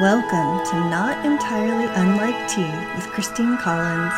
Welcome to Not Entirely Unlike Tea with Christine Collins.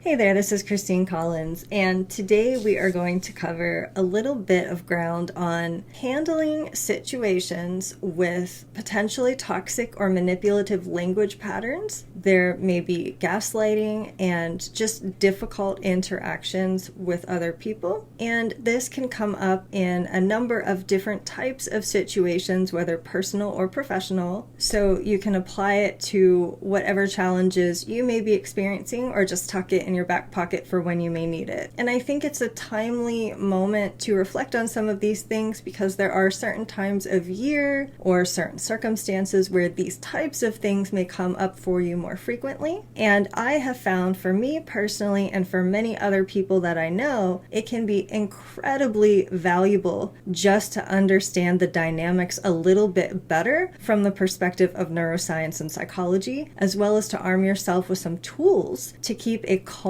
Hey there, this is Christine Collins, and today we are going to cover a little bit of ground on handling situations with potentially toxic or manipulative language patterns. There may be gaslighting and just difficult interactions with other people, and this can come up in a number of different types of situations, whether personal or professional, so you can apply it to whatever challenges you may be experiencing or just tuck it in your back pocket for when you may need it. And I think it's a timely moment to reflect on some of these things because there are certain times of year or certain circumstances where these types of things may come up for you more frequently. And I have found for me personally and for many other people that I know, it can be incredibly valuable just to understand the dynamics a little bit better from the perspective of neuroscience and psychology, as well as to arm yourself with some tools to keep a calm,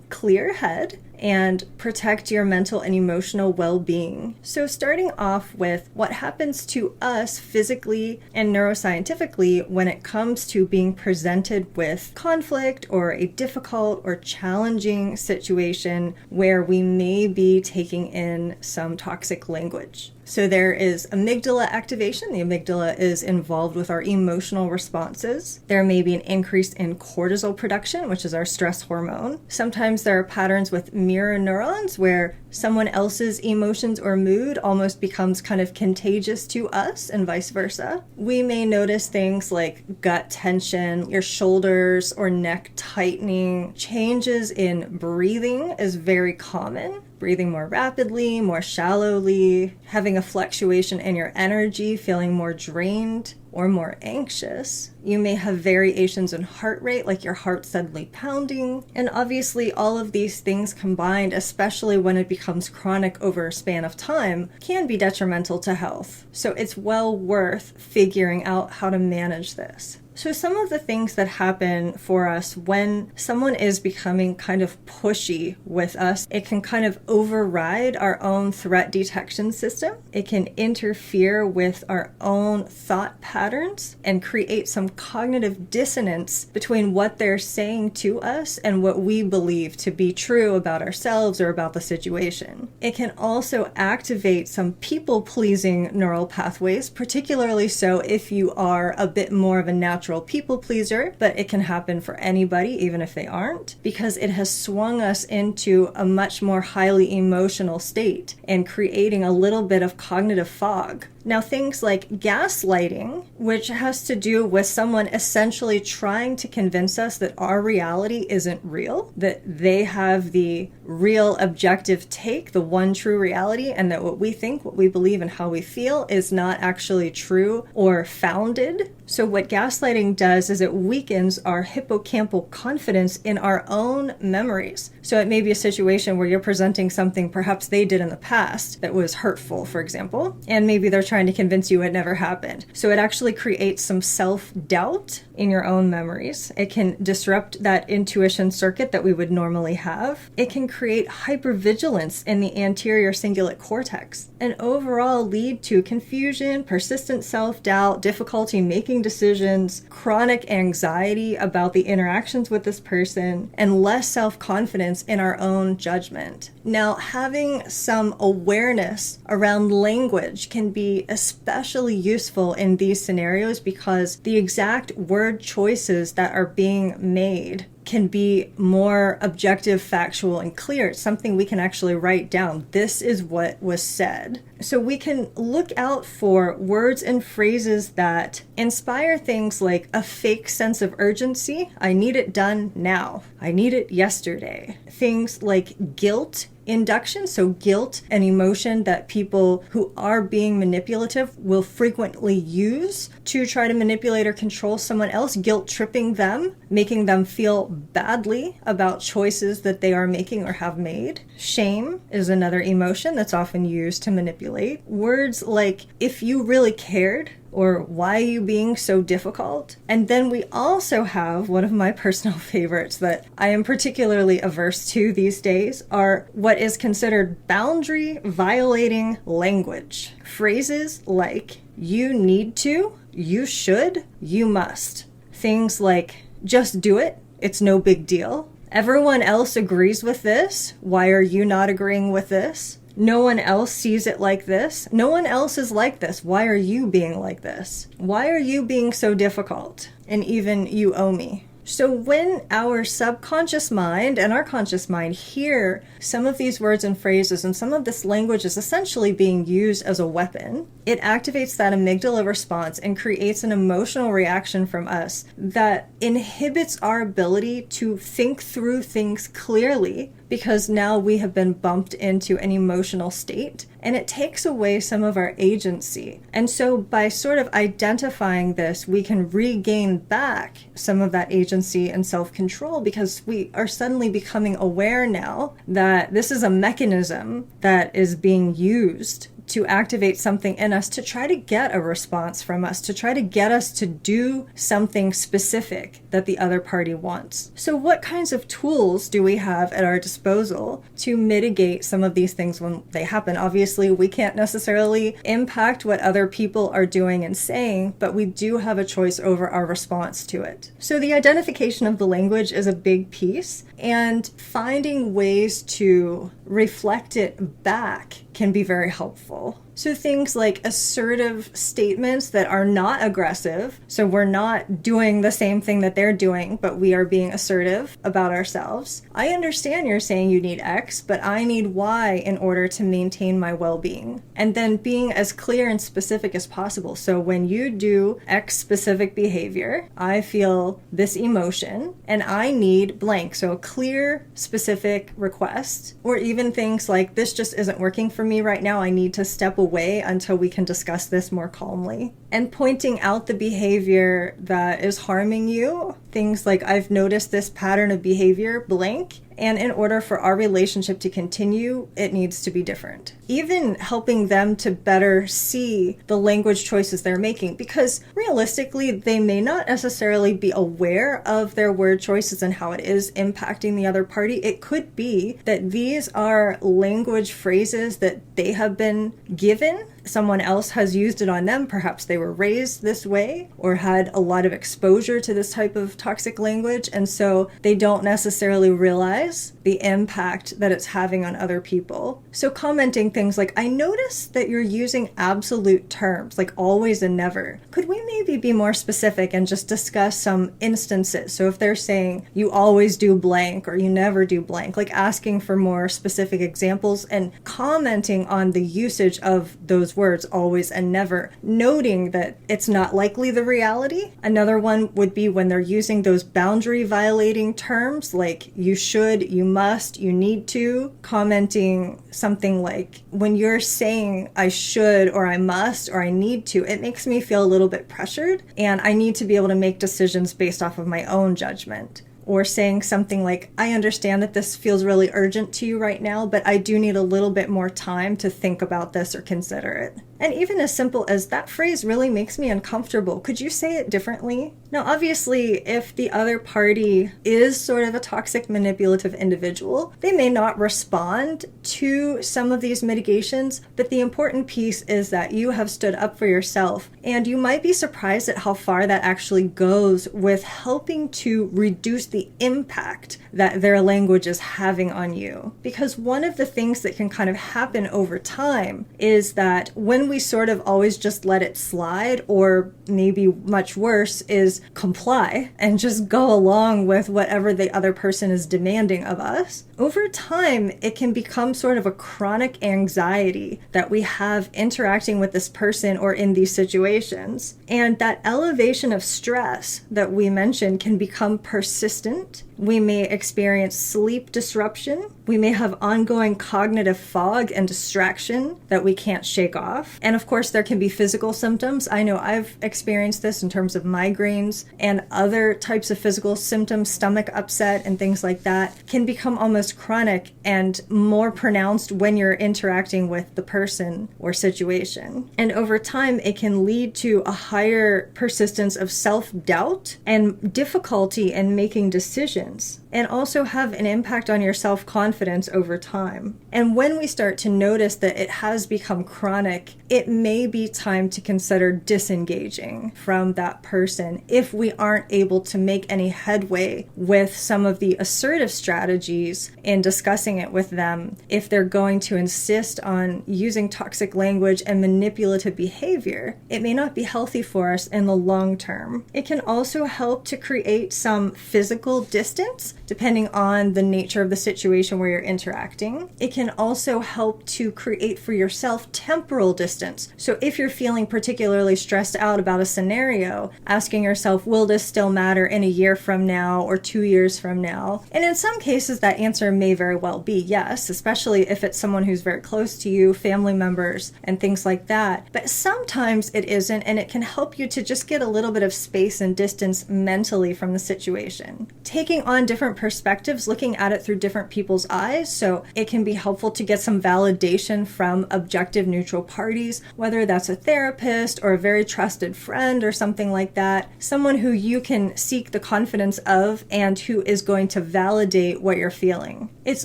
clear head and protect your mental and emotional well-being. So starting off with what happens to us physically and neuroscientifically when it comes to being presented with conflict or a difficult or challenging situation where we may be taking in some toxic language. So there is amygdala activation. The amygdala is involved with our emotional responses. There may be an increase in cortisol production, which is our stress hormone. Sometimes there are patterns with mirror neurons where someone else's emotions or mood almost becomes kind of contagious to us and vice versa. We may notice things like gut tension, your shoulders or neck tightening. Changes in breathing is very common. Breathing more rapidly, more shallowly, having a fluctuation in your energy, feeling more drained or more anxious. You may have variations in heart rate, like your heart suddenly pounding. And obviously all of these things combined, especially when it becomes chronic over a span of time, can be detrimental to health. So it's well worth figuring out how to manage this. So some of the things that happen for us when someone is becoming kind of pushy with us, it can kind of override our own threat detection system. It can interfere with our own thought patterns and create some cognitive dissonance between what they're saying to us and what we believe to be true about ourselves or about the situation. It can also activate some people-pleasing neural pathways, particularly so if you are a bit more of a natural people pleaser, but it can happen for anybody, even if they aren't, because it has swung us into a much more highly emotional state and creating a little bit of cognitive fog. Now, things like gaslighting, which has to do with someone essentially trying to convince us that our reality isn't real, that they have the real objective take, the one true reality, and that what we think, what we believe, and how we feel is not actually true or founded. So what gaslighting does is it weakens our hippocampal confidence in our own memories. So it may be a situation where you're presenting something perhaps they did in the past that was hurtful, for example, and maybe they're trying to convince you it never happened. So it actually creates some self-doubt in your own memories. It can disrupt that intuition circuit that we would normally have. It can create hypervigilance in the anterior cingulate cortex and overall lead to confusion, persistent self-doubt, difficulty making decisions, chronic anxiety about the interactions with this person, and less self-confidence in our own judgment. Now, having some awareness around language can be especially useful in these scenarios because the exact word choices that are being made can be more objective, factual, and clear. It's something we can actually write down. This is what was said. So we can look out for words and phrases that inspire things like a fake sense of urgency. I need it done now. I need it yesterday. Things like guilt induction, so guilt, an emotion that people who are being manipulative will frequently use to try to manipulate or control someone else, guilt tripping them, making them feel badly about choices that they are making or have made. Shame is another emotion that's often used to manipulate manipulate. Words like, if you really cared, or why are you being so difficult? And then we also have one of my personal favorites that I am particularly averse to these days are what is considered boundary violating language. Phrases like, you need to, you should, you must. Things like, just do it, it's no big deal. Everyone else agrees with this, why are you not agreeing with this? No one else sees it like this. No one else is like this. Why are you being like this? Why are you being so difficult? And even you owe me. So when our subconscious mind and our conscious mind hear some of these words and phrases and some of this language is essentially being used as a weapon, it activates that amygdala response and creates an emotional reaction from us that inhibits our ability to think through things clearly, because now we have been bumped into an emotional state and it takes away some of our agency. And so by sort of identifying this, we can regain back some of that agency and self-control, because we are suddenly becoming aware now that this is a mechanism that is being used to activate something in us to try to get a response from us, to try to get us to do something specific that the other party wants. So what kinds of tools do we have at our disposal to mitigate some of these things when they happen? Obviously, we can't necessarily impact what other people are doing and saying, but we do have a choice over our response to it. So the identification of the language is a big piece, and finding ways to reflect it back can be very helpful. So things like assertive statements that are not aggressive. So we're not doing the same thing that they're doing, but we are being assertive about ourselves. I understand you're saying you need X, but I need Y in order to maintain my well-being. And then being as clear and specific as possible. So when you do X specific behavior, I feel this emotion and I need blank. So a clear, specific request, or even things like, this just isn't working for me right now. I need to step away until we can discuss this more calmly. And pointing out the behavior that is harming you. Things like, I've noticed this pattern of behavior, blank, and in order for our relationship to continue, it needs to be different. Even helping them to better see the language choices they're making, because realistically, they may not necessarily be aware of their word choices and how it is impacting the other party. It could be that these are language phrases that they have been given. Someone else has used it on them. Perhaps they were raised this way or had a lot of exposure to this type of toxic language, and so they don't necessarily realize the impact that it's having on other people. So commenting things like, I noticed that you're using absolute terms, like always and never. Could we maybe be more specific and just discuss some instances? So if they're saying you always do blank or you never do blank, like asking for more specific examples and commenting on the usage of those words, always and never, noting that it's not likely the reality. Another one would be when they're using those boundary violating terms like you should, you must, you need to, commenting something like, when you're saying I should or I must or I need to, it makes me feel a little bit pressured and I need to be able to make decisions based off of my own judgment. Or saying something like, I understand that this feels really urgent to you right now, but I do need a little bit more time to think about this or consider it. And even as simple as, that phrase really makes me uncomfortable. Could you say it differently? Now, obviously, if the other party is sort of a toxic, manipulative individual, they may not respond to some of these mitigations, but the important piece is that you have stood up for yourself. And you might be surprised at how far that actually goes with helping to reduce the impact that their language is having on you. Because one of the things that can kind of happen over time is that when we sort of always just let it slide, or maybe much worse is comply and just go along with whatever the other person is demanding of us, over time it can become sort of a chronic anxiety that we have interacting with this person or in these situations. And that elevation of stress that we mentioned can become persistent. We may experience sleep disruption. We may have ongoing cognitive fog and distraction that we can't shake off. And of course, there can be physical symptoms. I know I've experienced this in terms of migraines and other types of physical symptoms, stomach upset and things like that, can become almost this chronic and more pronounced when you're interacting with the person or situation. And over time, it can lead to a higher persistence of self-doubt and difficulty in making decisions, and also have an impact on your self-confidence over time. And when we start to notice that it has become chronic, it may be time to consider disengaging from that person if we aren't able to make any headway with some of the assertive strategies in discussing it with them. If they're going to insist on using toxic language and manipulative behavior, it may not be healthy for us in the long term. It can also help to create some physical distance depending on the nature of the situation where you're interacting. It can also help to create for yourself temporal distance. So if you're feeling particularly stressed out about a scenario, asking yourself, will this still matter in a year from now or 2 years from now? And in some cases, that answer may very well be yes, especially if it's someone who's very close to you, family members, and things like that. But sometimes it isn't, and it can help you to just get a little bit of space and distance mentally from the situation. Taking on different perspectives, looking at it through different people's eyes, so it can be helpful to get some validation from objective neutral parties, whether that's a therapist or a very trusted friend or something like that, someone who you can seek the confidence of and who is going to validate what you're feeling. It's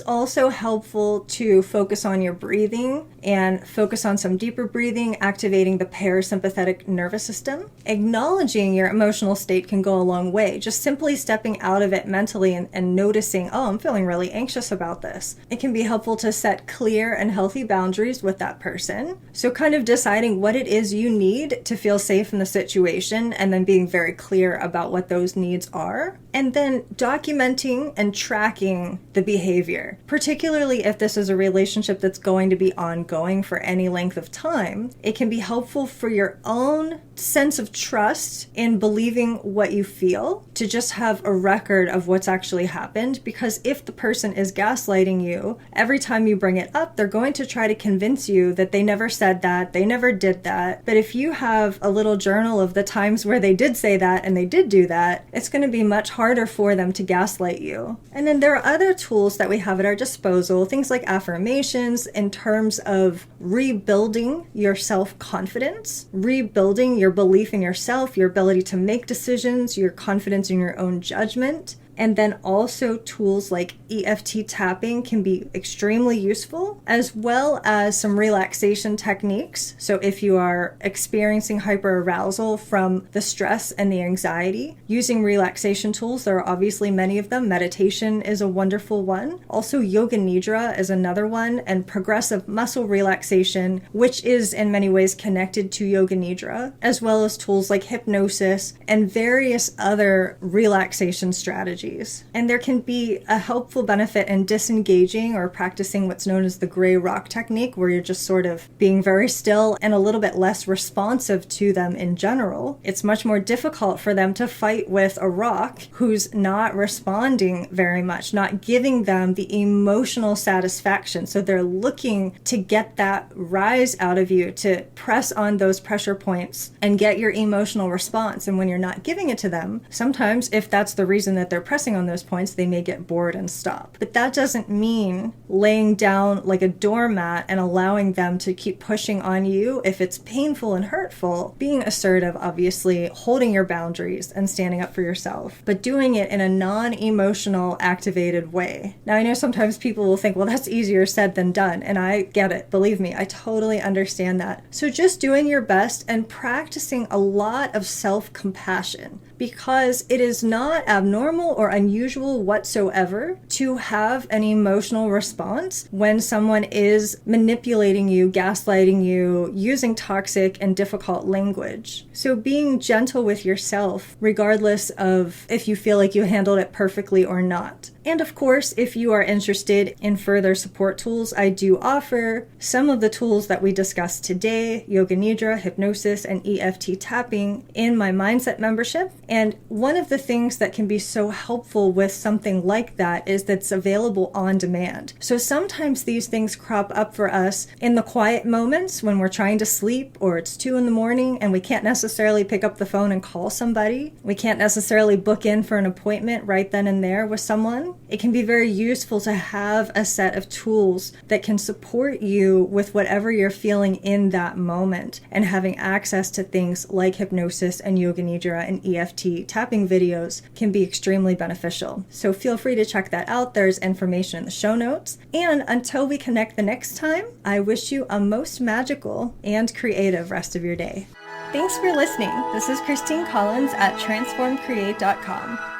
also helpful to focus on your breathing and focus on some deeper breathing, activating the parasympathetic nervous system. Acknowledging your emotional state can go a long way. Just simply stepping out of it mentally and noticing, oh, I'm feeling really anxious about this. It can be helpful to set clear and healthy boundaries with that person. So kind of deciding what it is you need to feel safe in the situation and then being very clear about what those needs are. And then documenting and tracking the behavior, particularly if this is a relationship that's going to be ongoing for any length of time. It can be helpful for your own sense of trust in believing what you feel, to just have a record of what's actually happened. Because if the person is gaslighting you, every time you bring it up, they're going to try to convince you that they never said that, they never did that. But if you have a little journal of the times where they did say that and they did do that, it's going to be much harder for them to gaslight you. And then there are other tools that we have at our disposal, things like affirmations in terms of rebuilding your self-confidence, rebuilding your belief in yourself, your ability to make decisions, your confidence in your own judgment. And then also tools like EFT tapping can be extremely useful, as well as some relaxation techniques. So if you are experiencing hyperarousal from the stress and the anxiety, using relaxation tools, there are obviously many of them. Meditation is a wonderful one. Also, yoga nidra is another one, and progressive muscle relaxation, which is in many ways connected to yoga nidra, as well as tools like hypnosis and various other relaxation strategies. And there can be a helpful benefit in disengaging or practicing what's known as the gray rock technique, where you're just sort of being very still and a little bit less responsive to them in general. It's much more difficult for them to fight with a rock who's not responding very much, not giving them the emotional satisfaction. So they're looking to get that rise out of you, to press on those pressure points and get your emotional response. And when you're not giving it to them, sometimes if that's the reason that they're pressing on those points, they may get bored and stop. But that doesn't mean laying down like a doormat and allowing them to keep pushing on you if it's painful and hurtful. Being assertive, obviously, holding your boundaries and standing up for yourself, but doing it in a non-emotional, activated way. Now, I know sometimes people will think, well, that's easier said than done, and I get it. Believe me, I totally understand that. So just doing your best and practicing a lot of self-compassion, because it is not abnormal or unusual whatsoever to have an emotional response when someone is manipulating you, gaslighting you, using toxic and difficult language. So being gentle with yourself, regardless of if you feel like you handled it perfectly or not. And of course, if you are interested in further support tools, I do offer some of the tools that we discussed today, yoga nidra, hypnosis, and EFT tapping, in my mindset membership. And one of the things that can be so helpful with something like that is that it's available on demand. So sometimes these things crop up for us in the quiet moments when we're trying to sleep, or it's 2 a.m. and we can't necessarily pick up the phone and call somebody. We can't necessarily book in for an appointment right then and there with someone. It can be very useful to have a set of tools that can support you with whatever you're feeling in that moment, and having access to things like hypnosis and yoga nidra and EFT tapping videos can be extremely beneficial. So feel free to check that out. There's information in the show notes. And until we connect the next time, I wish you a most magical and creative rest of your day. Thanks for listening. This is Christine Collins at transformcreate.com.